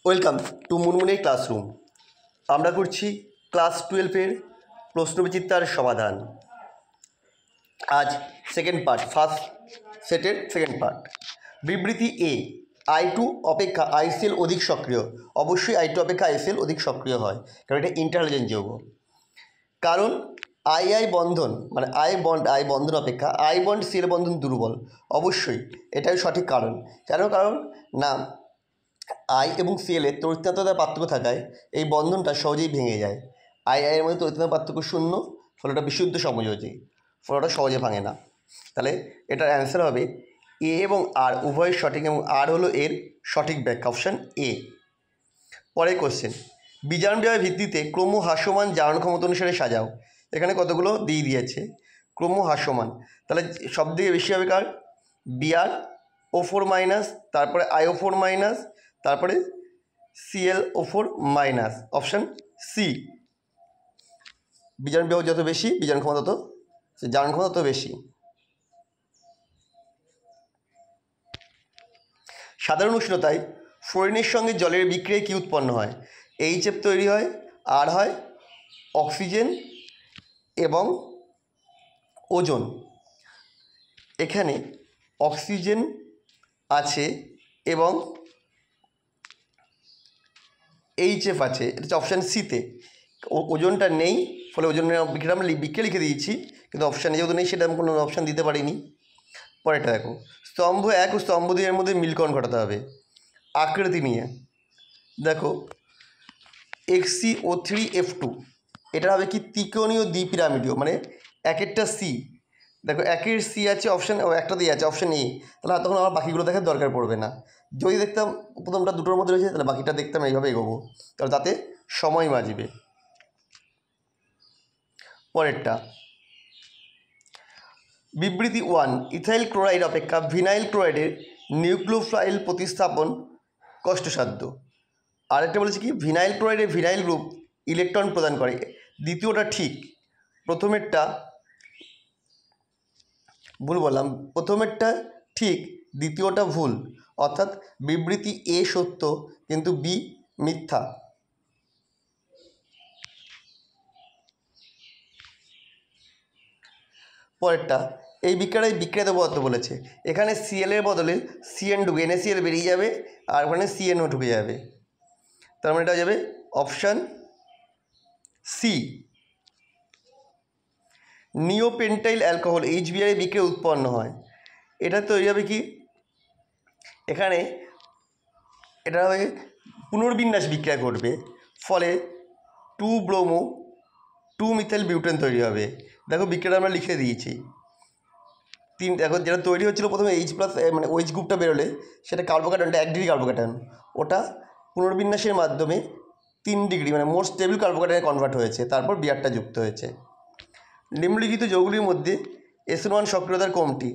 Welcome to মুনমুনের classroom. আমরা করছি class 12-এর প্রশ্নবিচিত্রার সমাধান। আজ সেকেন্ড পার্ট, ফার্স্ট সেটের সেকেন্ড পার্ট। বিবৃতি এ, I2 অপেক্ষা ICl অধিক সক্রিয়। অবশ্যই I2 অপেক্ষা ICl অধিক সক্রিয় হয়, কারণ এটা ইন্টারহ্যালোজেন যৌগ। কারণ I বন্ধন মানে I বন্ধন অপেক্ষা I বন্ড Cl বন্ধন দুর্বল। অবশ্যই এটাই সঠিক কারণ। কারণ না, I এবং Cl এর তড়িৎতান্ত্রিকতার পার্থক্য থাকায় এই বন্ধনটা সহজেই ভেঙে যায়। এর মধ্যে তড়িৎতান্ত্রিক পার্থক্য শূন্য, ফলে ওটা বিশুদ্ধ সমযোজী, ফলে ওটা সহজে ভাঙে না। তাহলে এটার অ্যান্সার হবে এ এবং আর উভয় সঠিক, এবং আর হলো এর সঠিক ব্যাখ্যা, অপশান এ। পরের কোশ্চেন, বিজারণ বিভাগের ভিত্তিতে ক্রমহ্রাসমান জারণ ক্ষমতা অনুসারে সাজাও। এখানে কতগুলো দিয়ে দিয়েছে ক্রমহ্রাসমান, তাহলে সব থেকে বেশি হবে কার? Br O4 মাইনাস, তারপরে IO4 মাইনাস, তারপরে ClO4 মাইনাস, অপশান সি। বিজারণ বিভাগ যত বেশি বিজারণ ক্ষমতা তত জারণ ক্ষমতা তত বেশি। সাধারণ উষ্ণতায় ফ্লোরিনের সঙ্গে জলের বিক্রিয়ায় কী উৎপন্ন হয়? HF তৈরি হয়, আর হয় অক্সিজেন এবং ওজোন। এখানে অক্সিজেন আছে এবং HF আছে, এটা হচ্ছে অপশান সিতে। ওজনটা নেই, ফলে ওজনের বিক্রিয়া আমরা বিক্রিয়া লিখে দিয়েছি, কিন্তু অপশানে যেহেতু নেই সেটা আমি কোনো অপশান দিতে পারিনি। পরেরটা দেখো, স্তম্ভ 1 ও স্তম্ভ 2 এর মধ্যে মিলকরণ ঘটাতে হবে। আকৃতি নিয়ে দেখো, XCO3F2 এটা হবে কি ত্রিকোণীয় দ্বিপিরামিডীয়, মানে একেরটা সি, দেখো একের সি আছে অপশান, একটা দিয়ে আছে অপশান এ, তাহলে তখন আমার বাকিগুলো দেখার দরকার পড়বে না। যদি দেখতাম প্রথমটা দুটোর মধ্যে রয়েছে, তাহলে বাকিটা দেখতাম এইভাবে এগোবো, তাহলে তাতে সময় বাঁচবে। পরেরটা, বিবৃতি 1, ইথাইল ক্লোরাইড অপেক্ষা ভিনাইল ক্লোরাইডের নিউক্লিওফাইল প্রতিস্থাপন কষ্টসাধ্য। আরেকটা বলেছে কি, ভিনাইল ক্লোরাইডের ভিনাইল গ্রুপ ইলেকট্রন প্রদান করে। দ্বিতীয়টা ঠিক, প্রথমেরটা ভুল বললাম, প্রথমেরটা ঠিক, দ্বিতীয়টা ভুল, অর্থাৎ বিবৃতি এ সত্য কিন্তু বি মিথ্যা। পরেরটা, এই বিক্রিয়াতে পদার্থ বলেছে, এখানে Cl এর বদলে CN ঢুকে NaCl বেরিয়ে যাবে, আর ওখানে CNO ঢুকে যাবে, তার মানে এটা যাবে অপশান সি। নিওপেন্টাইল অ্যালকোহল HBr এর বিক্রিয়া উৎপন্ন হয়। এটা তৈরি হবে কি, এখানে এটা হবে পুনর্বিন্যাস বিক্রিয়া ঘটবে, ফলে 2 ব্রোমো 2 মিথাইল বিউটেন তৈরি হবে। দেখো বিক্রিয়াটা আমরা লিখে দিয়েছি। দেখো যেটা তৈরি হচ্ছিল প্রথমে H+, মানে OH গ্রুপটা বেরোলে সেটা কার্বোক্যাটনটা 1 ডিগ্রি কার্বোক্যাটন, ওটা পুনর্বিন্যাসের মাধ্যমে 3 ডিগ্রি মানে মোর স্টেবল কার্বোক্যাটনে কনভার্ট হয়েছে, তারপর বিয়ারটা যুক্ত হয়েছে। নিম্নলিখিত যৌগগুলির মধ্যে SN1 সক্রিয়তার কমটি।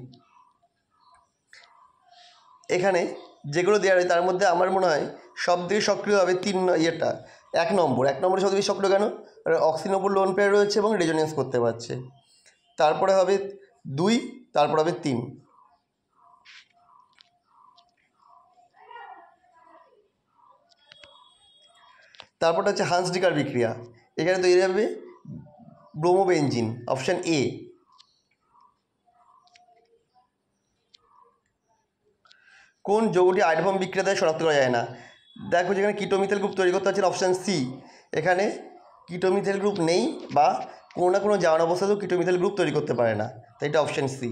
এখানে যেগুলো দেওয়া হয় তার মধ্যে আমার মনে হয় সব থেকে সক্রিয় হবে 1 নম্বর সব থেকে সক্রিয়, কেন? অক্সিজেন ওপর লোন পেয়ার রয়েছে এবং রেজোনেন্স করতে পারছে। তারপরে হবে 2, তারপর হবে 3। তারপরটা হচ্ছে হান্স-ডিকার বিক্রিয়া, এখানে তৈরি হবে ব্রোমোবেনজিন, অপশান এ। কোন যৌগটি আইডোফর্ম বিক্রিয়া দ্বারা শনাক্ত করা যায় না? দেখো যেখানে কিটোমিথাইল গ্রুপ তৈরি করতে হচ্ছে, অপশান সি। এখানে কিটোমিথাইল গ্রুপ নেই, বা কোনো না কোনো জারণ অবস্থাতেও কিটোমিথাইল গ্রুপ তৈরি করতে পারে না, তাই এটা অপশান সি।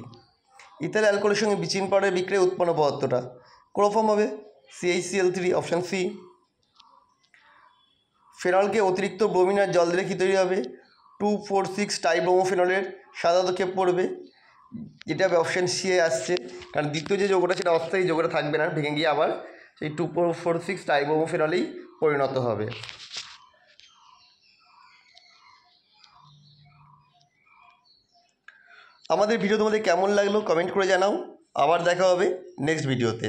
ইথাইল অ্যালকোহলের সঙ্গে ব্লিচিং পাউডারের বিক্রিয়ায় উৎপন্ন পদার্থটা ক্লোরোফর্ম হবে, CH3, অপশান সি। ফেনলকে অতিরিক্ত ব্রোমিন আর জল দিলে কী তৈরি হবে? 2,4,6 টাইব্রোমোফেনলের সাদা ক্ষেপ পড়বে, যেটা অপশান সি এ আসছে, কারণ দ্বিতীয় যে যৌগটা সেটা অস্থায়ী, যৌগটা থাকবে না, ভেঙে গিয়ে আবার সেই 2,4,6 টাইব্রোমোফেনলেই পরিণত হবে। আমাদের ভিডিও তোমাদের কেমন লাগলো কমেন্ট করে জানাও। আবার দেখা হবে নেক্সট ভিডিওতে।